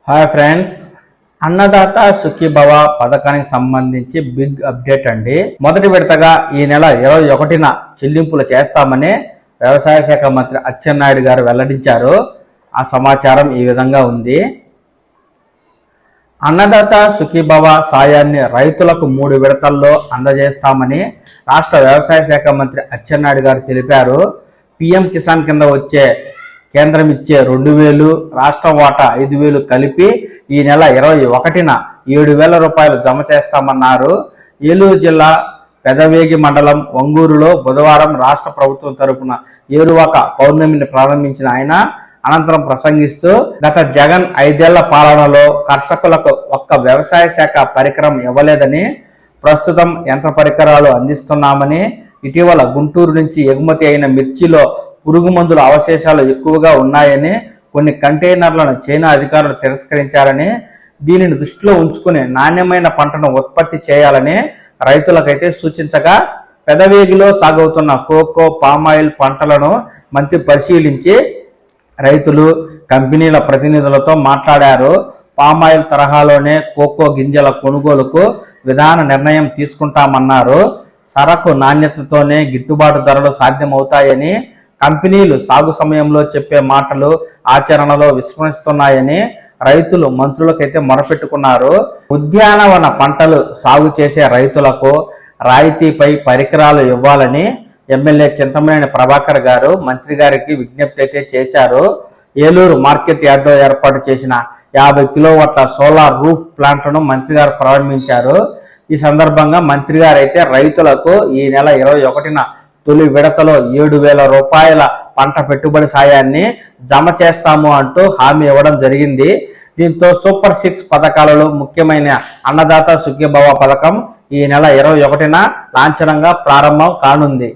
Hi friends, Annadata Sukhibhava పథకానికి సంబంధించి big update అండి. మొదటి విడతగా ఈ నెల 21న చెల్లింపులు చేస్తామని వ్యవసాయ శాఖ మంత్రి అచ్చెన్నాయుడు గారు వెల్లడించారు. ఆ సమాచారం ఈ విధంగా ఉంది. అన్నదాత సుఖీభవ సాయాన్ని రైతులకు 3 విడతల్లో అందజేస్తామని రాష్ట్ర వ్యవసాయ శాఖ మంత్రి అచ్చెన్నాయుడు గారు తెలిపారు. పిఎం కిసాన్ కింద వచ్చే కేంద్రం ఇచ్చే 2,000, రాష్ట్రం వాటా 5,000 కలిపి ఈ నెల 21న 7,000 రూపాయలు జమ చేస్తామన్నారు. ఏలూరు జిల్లా పెదవేగి మండలం వంగూరులో బుధవారం రాష్ట్ర ప్రభుత్వం తరపున ఏరువాక పౌర్ణమిని ప్రారంభించిన ఆయన అనంతరం ప్రసంగిస్తూ గత జగన్ 5 ఏళ్ల పాలనలో కర్షకులకు ఒక్క వ్యవసాయ శాఖ పరికరం ఇవ్వలేదని, ప్రస్తుతం యంత్ర పరికరాలు అందిస్తున్నామని, ఇటీవల గుంటూరు నుంచి ఎగుమతి అయిన మిర్చిలో పురుగు మందుల అవశేషాలు ఎక్కువగా ఉన్నాయని, కొన్ని కంటైనర్లను చైనా అధికారులు తిరస్కరించారని, దీనిని దృష్టిలో ఉంచుకుని నాణ్యమైన పంటను ఉత్పత్తి చేయాలని రైతులకైతే సూచించగా, పెదవేగిలో సాగవుతున్న కోకో, పామాయిల్ పంటలను మంత్రి పరిశీలించి రైతులు, కంపెనీల ప్రతినిధులతో మాట్లాడారు. పామాయిల్ తరహాలోనే కోకో గింజల కొనుగోలుకు విధాన నిర్ణయం తీసుకుంటామన్నారు. సరకు నాణ్యతతోనే గిట్టుబాటు ధరలు సాధ్యమవుతాయని, కంపెనీలు సాగు సమయంలో చెప్పే మాటలు ఆచరణలో విస్మరిస్తున్నాయని రైతులు మంత్రులకైతే మొరపెట్టుకున్నారు. ఉద్యానవన పంటలు సాగు చేసే రైతులకు రాయితీపై పరికరాలు ఇవ్వాలని ఎమ్మెల్యే చింతమనేని ప్రభాకర్ గారు మంత్రి గారికి విజ్ఞప్తి అయితే చేశారు. ఏలూరు మార్కెట్ యార్డ్లో ఏర్పాటు చేసిన 50 కిలోవాట్ల సోలార్ రూఫ్ ప్లాంట్లను మంత్రి గారు ప్రారంభించారు. ఈ సందర్భంగా మంత్రి గారు అయితే రైతులకు ఈ నెల 21న తొలి విడతలో 7,000 రూపాయల పంట పెట్టుబడి సాయాన్ని జమ చేస్తాము అంటూ హామీ ఇవ్వడం జరిగింది. దీంతో సూపర్ 6 పథకాలలో ముఖ్యమైన అన్నదాత సుఖీభవ పథకం ఈ నెల 21న లాంఛనంగా ప్రారంభం కానుంది.